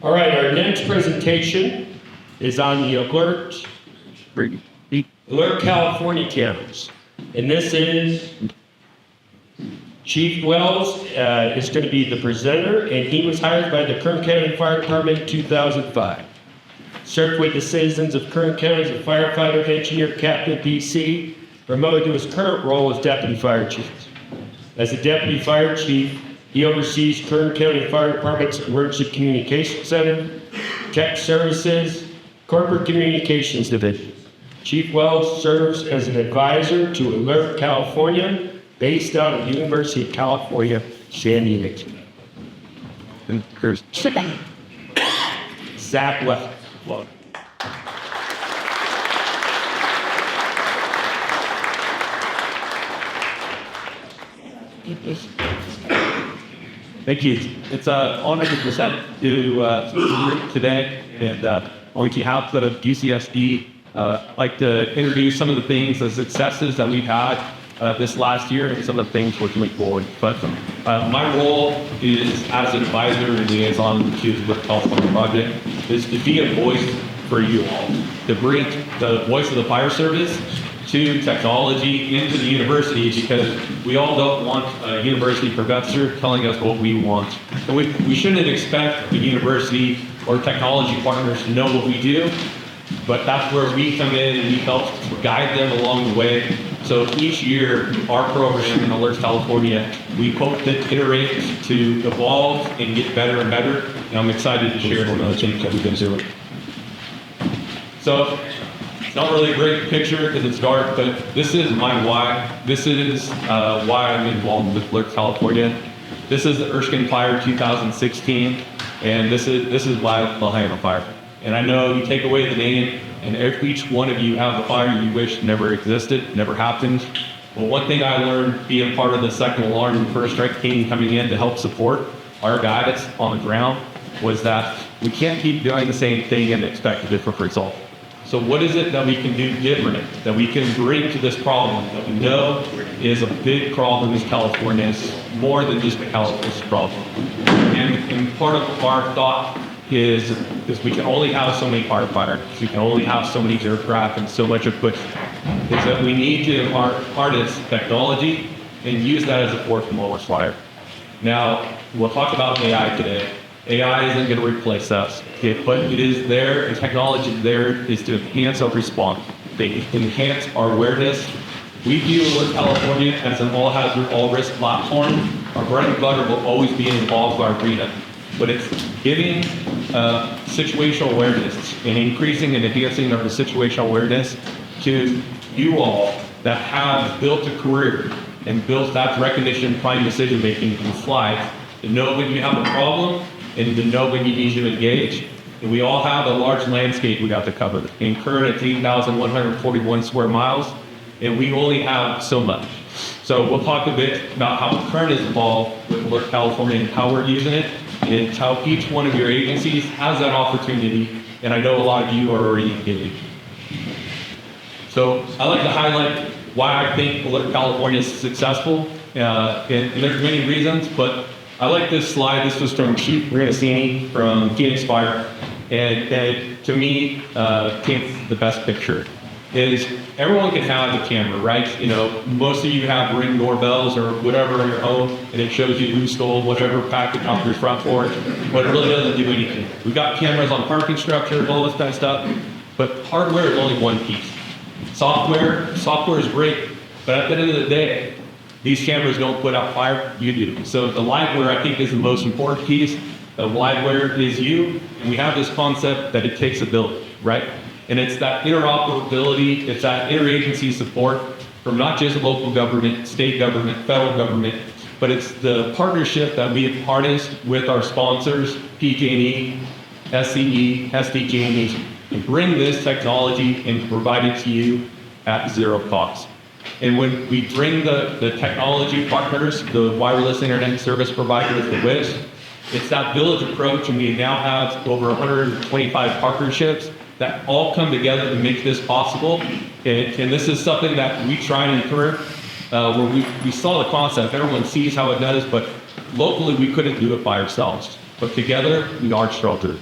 All right, our next presentation is on the Alert California cameras. And this is Chief Wells is going to be the presenter, and he was hired by the Kern County Fire Department in 2005. Served with the citizens of Kern County as a firefighter, engineer, captain, PC, promoted to his current role as deputy fire chief. As a deputy fire chief, he oversees Kern County Fire Department's Emergency Communications Center, Tech Services, Corporate Communications Division. Chief Wells serves as an advisor to Alert California, based out of the University of California, San Diego. And here's Zack Wells. Thank you. It's an honor to present to today, and on behalf of UCSD, I'd like to introduce some of the things, the successes that we've had this last year, and some of the things we're moving forward. But my role is as an advisor and liaison to the California project is to be a voice for you all, to bring the voice of the fire service to technology into the university, because we all don't want a university professor telling us what we want. And we shouldn't expect the university or technology partners to know what we do, but that's where we come in and we help guide them along the way. So each year, our program in Alert California, we hope to iterate, to evolve, and get better and better. And I'm excited to share some of the things that we've been doing. So, it's not really a great picture because it's dark, but this is my why. This is why I'm involved with Alert California. This is the Erskine Fire 2016, and this is why I am a fire. And I know you take away the name, and each one of you have a fire you wish never existed, never happened. Well, one thing I learned being part of the second alarm and first strike team coming in to help support our guidance on the ground was that we can't keep doing the same thing and expect a different result. So what is it that we can do different, that we can bring to this problem that we know is a big problem in California? It's more than just a California problem. And part of our thought is we can only have so many firefighters, we can only have so many aircraft and so much equipment, is that we need to harness technology and use that as a force multiplier. Now, we'll talk about AI today. AI isn't going to replace us, but it is there, and technology is there is to enhance our response. They enhance our awareness. We view Alert California as an all-hazard, all-risk platform. Our bread and butter will always be involved with our arena, but it's giving situational awareness and increasing and enhancing our situational awareness to you all that have built a career and built that recognition, prime decision making in flight, to know when you have a problem and to know when you need to engage. And we all have a large landscape we got to cover. In Kern at 8,141 square miles, and we only have so much. So we'll talk a bit about how Kern is involved with Alert California and how we're using it, and how each one of your agencies has that opportunity, and I know a lot of you are already engaged. So I like to highlight why I think Alert California is successful, and there's many reasons, but I like this slide. This was from Chief Granacini from Phoenix Fire, and to me, paints the best picture. Is everyone can have a camera, right? You know, most of you have Ring doorbells or whatever in your home, and it shows you who stole whatever package off your front porch, but it really doesn't do anything. We've got cameras on parking structure, all this kind of stuff, but hardware is only one piece. Software is great, but at the end of the day, these cameras don't put out fire, you do. So the liveware, I think, is the most important piece. The liveware is you, and we have this concept that it takes a village, right? And it's that interoperability, it's that interagency support from not just local government, state government, federal government, but it's the partnership that we have harnessed with our sponsors, PG&E, SCE, SDG&E, and bring this technology and provide it to you at zero cost. And when we bring the technology partners, the wireless internet service providers, the WISP, it's that village approach, and we now have over 125 partnerships that all come together to make this possible. And this is something that we try and encourage, where we saw the concept, everyone sees how it does, but locally we couldn't do it by ourselves. but together we are stronger.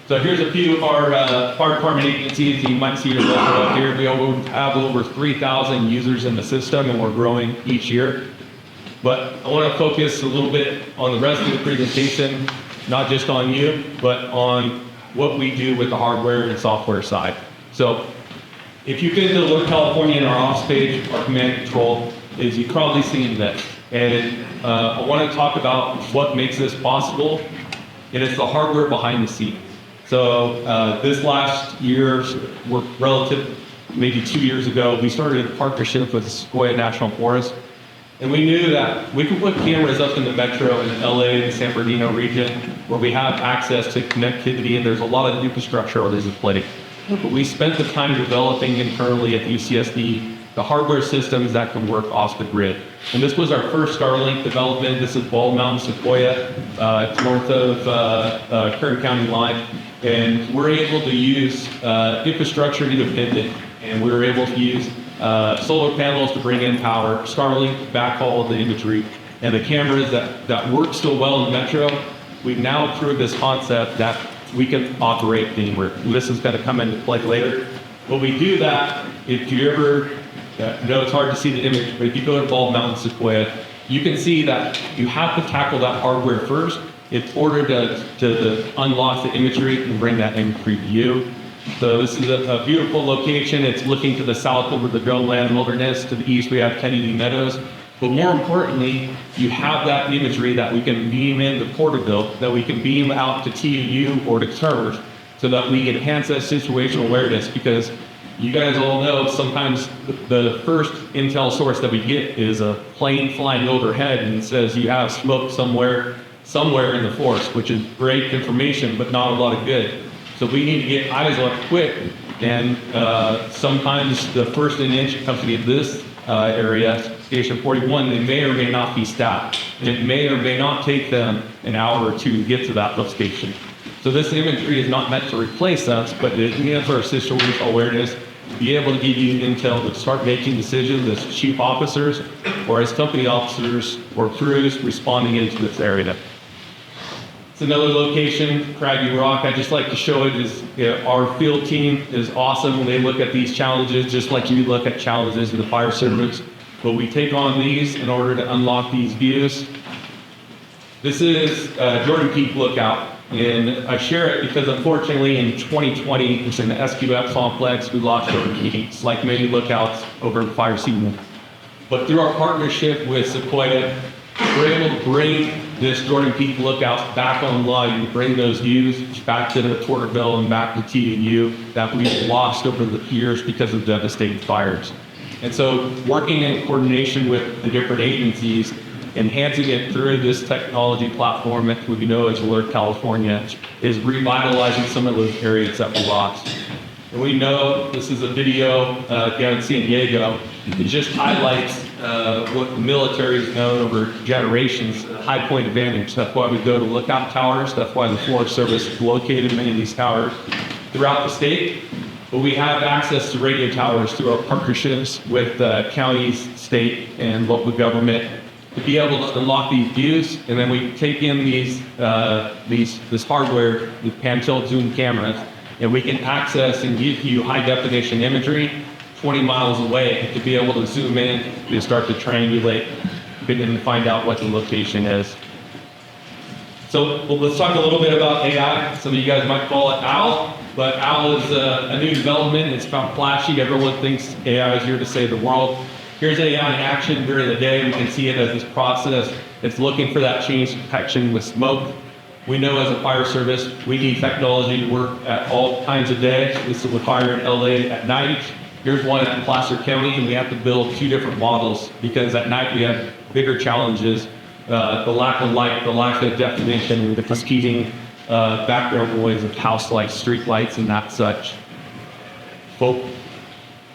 So here's a few of our fire department agencies. You might see your logo up here. We have over 3,000 users in the system, and we're growing each year. But I want to focus a little bit on the rest of the presentation, not just on you, but on what we do with the hardware and software side. So if you've been to Alert California in our ops page, our command and control, is you've probably seen this. And I want to talk about what makes this possible, and it's the hardware behind the scenes. So this last year, maybe 2 years ago, we started a partnership with Sequoia National Forest. And we knew that we could put cameras up in the metro in the LA and San Bernardino region where we have access to connectivity and there's a lot of infrastructure already in place. But we spent the time developing internally at UCSD the hardware systems that can work off the grid. And this was our first Starlink development. This is Bald Mountain Sequoia. It's north of Kern County line. And we're able to use infrastructure independent. And we were able to use solar panels to bring in power, Starlink to backhaul the imagery, and the cameras that work so well in the metro. We've now proved this concept that we can operate anywhere. This is going to come into play later. But we do that, if you ever, I know it's hard to see the image, but if you go to Bald Mountain Sequoia, you can see that you have to tackle that hardware first in order to unlock the imagery and bring that imagery to you. So this is a beautiful location. It's looking to the south over the Goland Wilderness. To the east, we have Kennedy Meadows. But more importantly, you have that imagery that we can beam into Porterville, that we can beam out to TUU or to TERS, so that we enhance that situational awareness. Because you guys all know sometimes the first intel source that we get is a plane flying overhead and it says you have smoke somewhere in the forest, which is great information, but not a lot of good. So we need to get eyes on it quick, and sometimes the first inch company of this area, Station 41, they may or may not be staffed. It may or may not take them an hour or two to get to that location. So this imagery is not meant to replace us, but it enhances our situational awareness, be able to give you intel to start making decisions as chief officers or as company officers or crews responding into this area. It's another location, Craggy Rock. I just like to show it is, our field team is awesome when they look at these challenges, just like you look at challenges in the fire service. But we take on these in order to unlock these views. This is Jordan Peak Lookout. And I share it because unfortunately in 2020, it's in the SQF complex, we lost Jordan Peak. It's like many lookouts over in fire season. But through our partnership with Sequoia, we're able to bring this Jordan Peak Lookout back online, bring those views back to the Porterville and back to TUU that we've lost over the years because of devastating fires. And so working in coordination with the different agencies, enhancing it through this technology platform that we know as Alert California is revitalizing some of those areas that we lost. And we know this is a video down in San Diego. It just highlights what the military has known over generations, high point advantage. That's why we go to lookout towers. That's why the Forest Service has located many of these towers throughout the state. But we have access to radio towers through our partnerships with counties, state, and local government to be able to unlock these views. And then we take in this hardware, the pan-tilt zoom cameras, and we can access and give you high definition imagery 20 miles away to be able to zoom in and start to triangulate and find out what the location is. So let's talk a little bit about AI. Some of you guys might call it OWL, but OWL is a new development. It's found flashy. Everyone thinks AI is here to save the world. Here's AI in action during the day. We can see it as this process. It's looking for that change detection with smoke. We know as a fire service, we need technology to work at all times of day. This is with fire in LA at night. Here's one in Placer County, and we have to build two different models because at night we have bigger challenges. The lack of light, the lack of definition, the competing background noise of house lights, street lights, and that such. Well,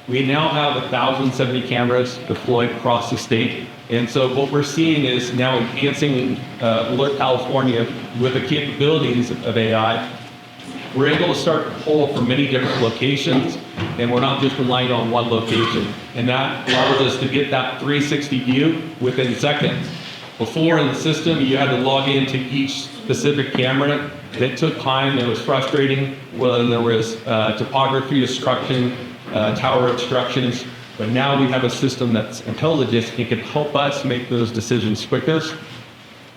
we now have 1,070 cameras deployed across the state. And so what we're seeing is now enhancing Alert California with the capabilities of AI. We're able to start to pull from many different locations, and we're not just relying on one location. And that allows us to get that 360 view within seconds. Before in the system, you had to log into each specific camera. That took time, it was frustrating. Well, there was topography destruction, tower obstructions, but now we have a system that's intelligent. It can help us make those decisions quicker.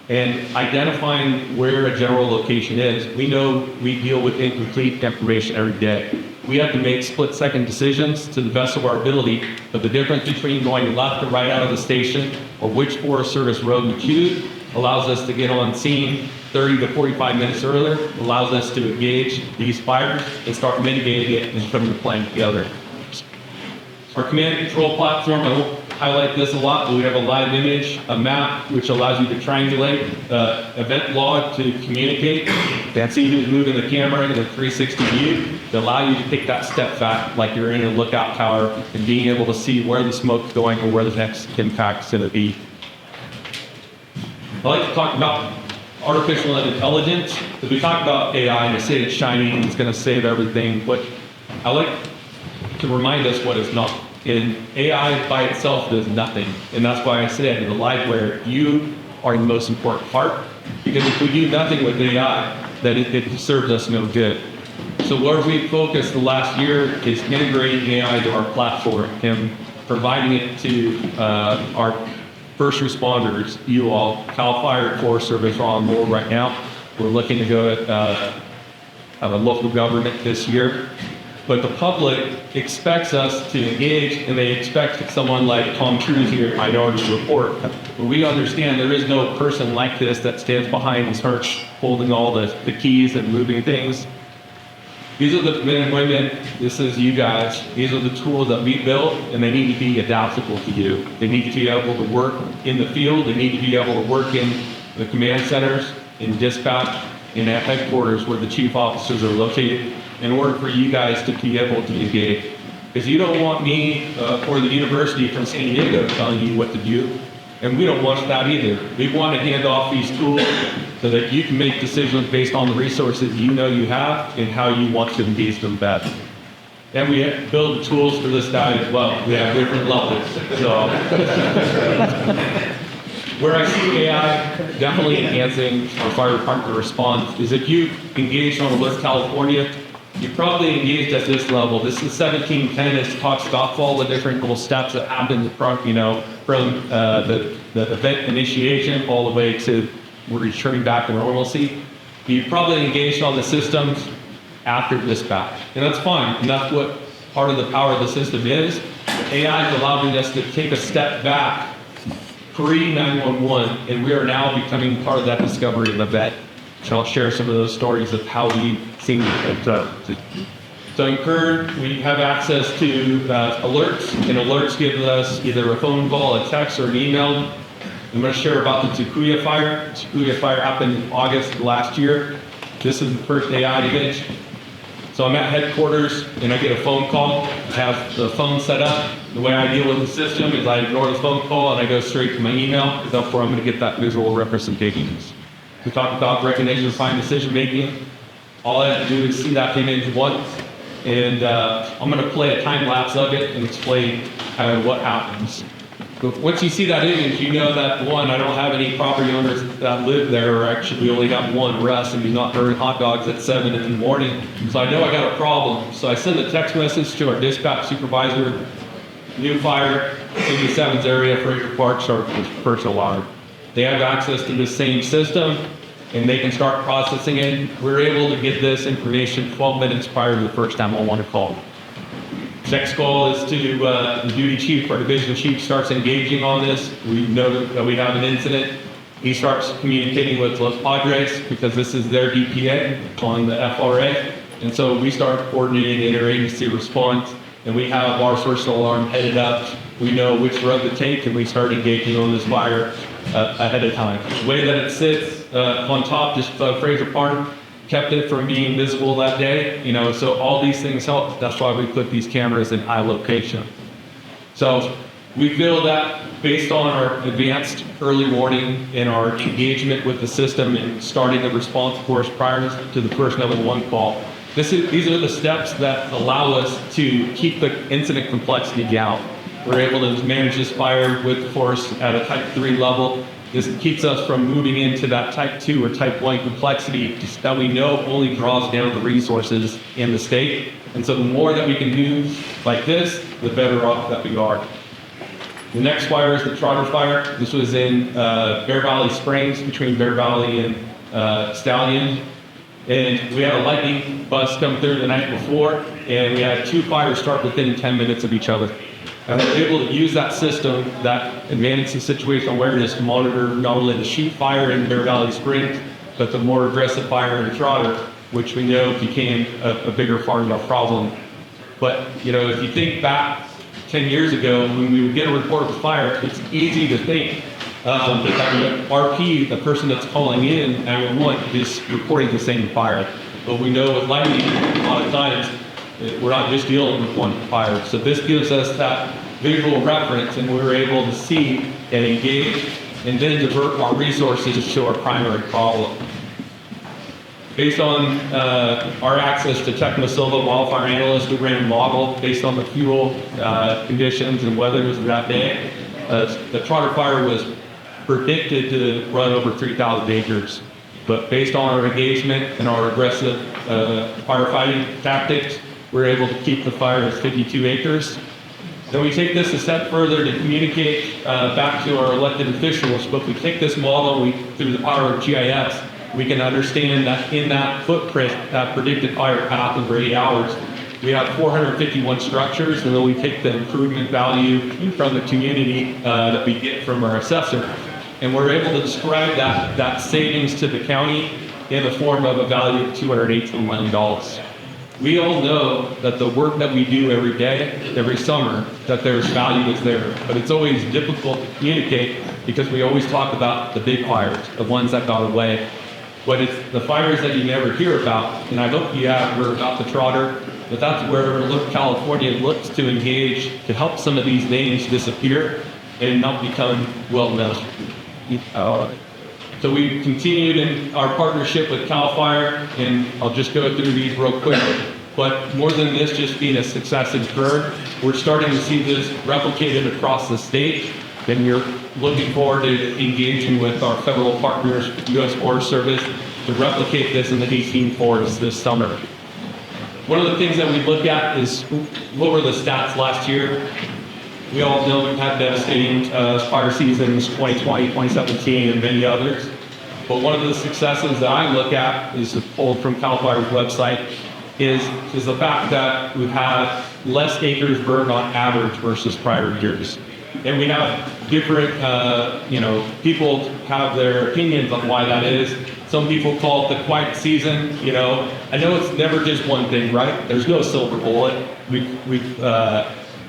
And identifying where a general location is, we know we deal with incomplete information every day. We have to make split-second decisions to the best of our ability, but the difference between going left or right out of the station or which Forest Service road we choose allows us to get on scene 30 to 45 minutes earlier, allows us to engage these fires and start mitigating it and putting the plan together. Our command and control platform, I won't highlight this a lot, but we have a live image, a map, which allows you to triangulate, event log to communicate. That's see who's moving the camera in a 360 view to allow you to take that step back like you're in a lookout tower and being able to see where the smoke's going or where the next impact's going to be. I like to talk about artificial intelligence, because we talk about AI and I say it's shiny and it's going to save everything, but I like to remind us what it's not. And AI by itself does nothing. And that's why I said in the live where you are the most important part. Because if we do nothing with AI, then it serves us no good. So where we focused the last year is integrating AI to our platform and providing it to our first responders, you all. CAL FIRE, Forest Service are on board right now. We're looking to go at a local government this year. But the public expects us to engage, and they expect someone like Tom Cruise here at Minority Report. But we understand there is no person like this that stands behind his perch, holding all the keys and moving things. These are the men and women, this is you guys. These are the tools that we built, and they need to be adaptable to you. They need to be able to work in the field. They need to be able to work in the command centers, in dispatch, in at headquarters where the chief officers are located, in order for you guys to be able to engage. Because you don't want me or the university from San Diego telling you what to do, and we don't want that either. We want to hand off these tools so that you can make decisions based on the resources you know you have and how you want to engage them best. And we build tools for this guy as well. We have different levels. So where I see AI definitely enhancing our fire department response is if you engage on Alert California, you probably engaged at this level. This is 1710. It talks about all the different little steps that happen from the event initiation all the way to returning back to normalcy. You probably engaged on the systems after dispatch, and that's fine. And that's what part of the power of the system is. AI is allowing us to take a step back pre-911, and we are now becoming part of that discovery of the event. So I'll share some of those stories of how we've seen it. So in Kern, we have access to alerts, and alerts give us either a phone call, a text, or an email. I'm going to share about the Takuya fire. The Takuya fire happened in August of last year. This is the first AI image. So I'm at headquarters, and I get a phone call. I have the phone set up. The way I deal with the system is I ignore the phone call, and I go straight to my email, because that's where I'm going to get that visual representation. We talked about recognition of fine decision making. All I have to do is see that image once, and I'm going to play a time lapse of it and explain what happens. But once you see that image, you know that one, I don't have any property owners that live there, or actually we only got one, Russ, and he's not earning hot dogs at 7 in the morning. So I know I got a problem. So I send a text message to our dispatch supervisor, new fire, 87's area, Fraser Park, start with first alarm. They have access to the same system, and they can start processing it. We're able to get this information 12 minutes prior to the first time I want to call. Next call is to the duty chief. Our division chief starts engaging on this. We know that we have an incident. He starts communicating with Los Padres because this is their DPA, calling the FRA. And so we start coordinating interagency response, and we have our first alarm headed up. We know which road to take, and we start engaging on this fire ahead of time. The way that it sits on top, just Fraser Park, kept it from being visible that day. So all these things help. That's why we put these cameras in high location. So we feel that based on our advanced early warning and our engagement with the system and starting the response course prior to the first level 1 call, these are the steps that allow us to keep the incident complexity down. We're able to manage this fire with force at a type 3 level, This keeps us from moving into that type 2 or type 1 complexity that we know only draws down the resources in the state. And so the more that we can do like this, the better off that we are. The next fire is the Trotter Fire. This was in Bear Valley Springs, between Bear Valley and Stallion. And we had a lightning bust come through the night before, and we had 2 fires start within 10 minutes of each other. And we were able to use that system, that advanced situational awareness, to monitor not only the sheet fire in Bear Valley Springs, but the more aggressive fire in Trotter, which we know became a bigger fire problem. But if you think back 10 years ago, when we would get a report of a fire, it's easy to think that the RP, the person that's calling in 911, is reporting the same fire. But we know with lightning, a lot of times, we're not just dealing with one fire. So this gives us that visual reference, and we were able to see and engage and then divert our resources to our primary problem. Based on our access to Technosilva Wildfire Analyst, we ran a model based on the fuel conditions and weather that day. The Trotter Fire was predicted to run over 3,000 acres. But based on our engagement and our aggressive firefighting tactics, we're able to keep the fire at 52 acres. Then we take this a step further to communicate back to our elected officials, but we take this model, through the power of GIS, we can understand that in that footprint, that predicted fire path over 8 hours, we have 451 structures, and then we take the improvement value from the community that we get from our assessor, and we're able to describe that savings to the county in the form of a value of $218 million. We all know that the work that we do every day, every summer, that there's value that's there. But it's always difficult to communicate because we always talk about the big fires, the ones that got away. But it's the fires that you never hear about, and I hope you have heard about the Trotter, but that's where California looks to engage to help some of these names disappear and not become well known. So we continued in our partnership with CAL FIRE, and I'll just go through these real quick. But more than this just being a success in Kern, we're starting to see this replicated across the state, and we're looking forward to engaging with our federal partners, U.S. Forest Service, to replicate this in the 18 forests this summer. One of the things that we look at is what were the stats last year. We all know we've had devastating fire seasons, 2020, 2017, and many others. But one of the successes that I look at is pulled from CAL FIRE's website is the fact that we've had less acres burned on average versus prior years. And we have different, people have their opinions on why that is. Some people call it the quiet season. I know it's never just one thing, right? There's no silver bullet. We've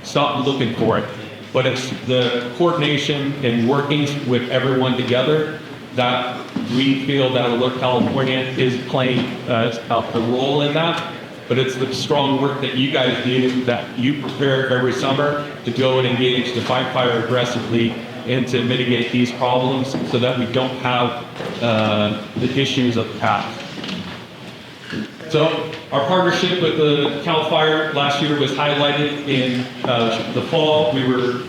stopped looking for it. But it's the coordination and working with everyone together that we feel that Alert California is playing a role in that. But it's the strong work that you guys do, that you prepare every summer to go and engage to fight fire aggressively and to mitigate these problems so that we don't have the issues of the past. So our partnership with the CAL FIRE last year was highlighted in the fall. We were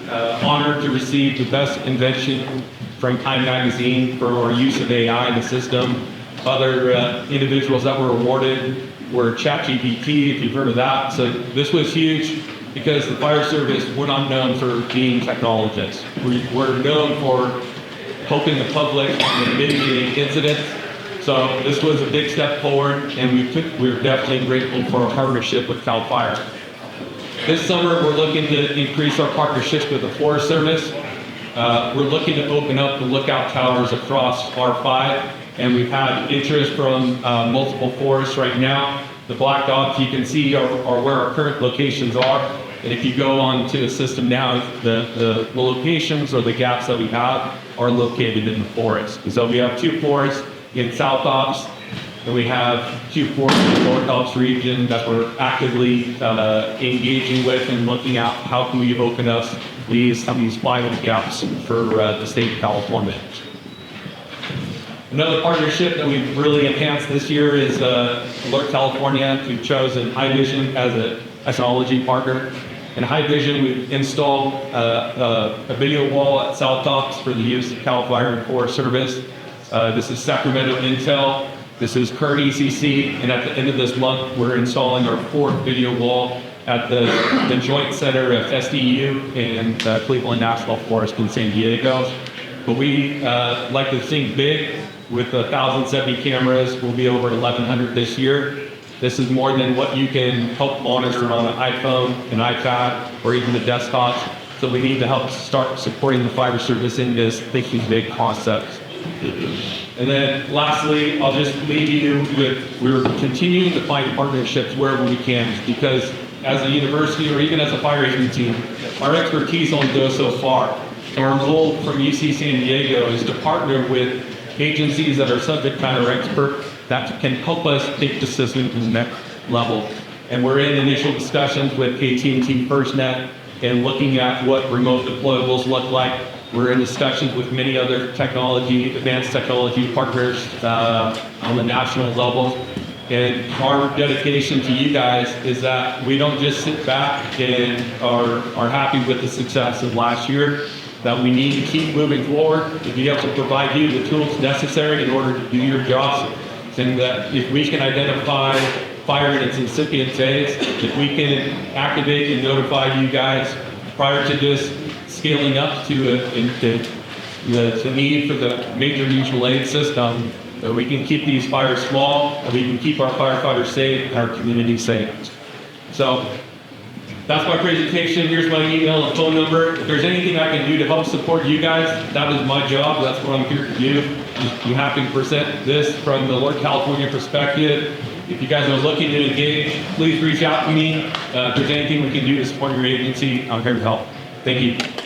honored to receive the Best Invention from Time Magazine for our use of AI in the system. Other individuals that were awarded were ChatGPT, if you've heard of that. So this was huge because the fire service, we're not known for being technologists. We're known for helping the public and mitigating incidents. So this was a big step forward, and we're definitely grateful for our partnership with CAL FIRE. This summer, we're looking to increase our partnerships with the Forest Service. We're looking to open up the lookout towers across R5, and we've had interest from multiple forests right now. The black dots you can see are where our current locations are. And if you go on to the system now, the locations or the gaps that we have are located in the forest. So we have 2 forests in South Ops, and we have 2 forests in the North Ops region that we're actively engaging with and looking at how can we open up these final gaps for the state of California. Another partnership that we've really enhanced this year is Alert California, who chose an iVision as a technology partner. In high vision, we've installed a video wall at South Docks for the use of Cal Fire and Forest Service. This is Sacramento Intel. This is Kern ECC. And at the end of this month, we're installing our fourth video wall at the Joint Center of SDU and Cleveland National Forest in San Diego. But we like to think big. With 1,070 cameras, we'll be over 1,100 this year. This is more than what you can help monitor on an iPhone, an iPad, or even the desktops. So we need to help start supporting the fire service in this thinking big concepts. And then lastly, I'll just leave you with, we're continuing to find partnerships wherever we can, because as a university or even as a fire agency, our expertise only goes so far. And our goal from UC San Diego is to partner with agencies that are subject matter expert that can help us take the system to the next level. And we're in initial discussions with AT&T FirstNet and looking at what remote deployables look like. We're in discussions with many other advanced technology partners on the national level. And our dedication to you guys is that we don't just sit back and are happy with the success of last year, that we need to keep moving forward to be able to provide you the tools necessary in order to do your jobs. And that if we can identify fire in its incipient phase, if we can activate and notify you guys prior to just scaling up to the need for the major mutual aid system, that we can keep these fires small, and we can keep our firefighters safe and our community safe. So that's my presentation. Here's my email and phone number. If there's anything I can do to help support you guys, that is my job. That's what I'm here to do. I'm happy to present this from the Northern California perspective. If you guys are looking to engage, please reach out to me. If there's anything we can do to support your agency, I'm here to help. Thank you.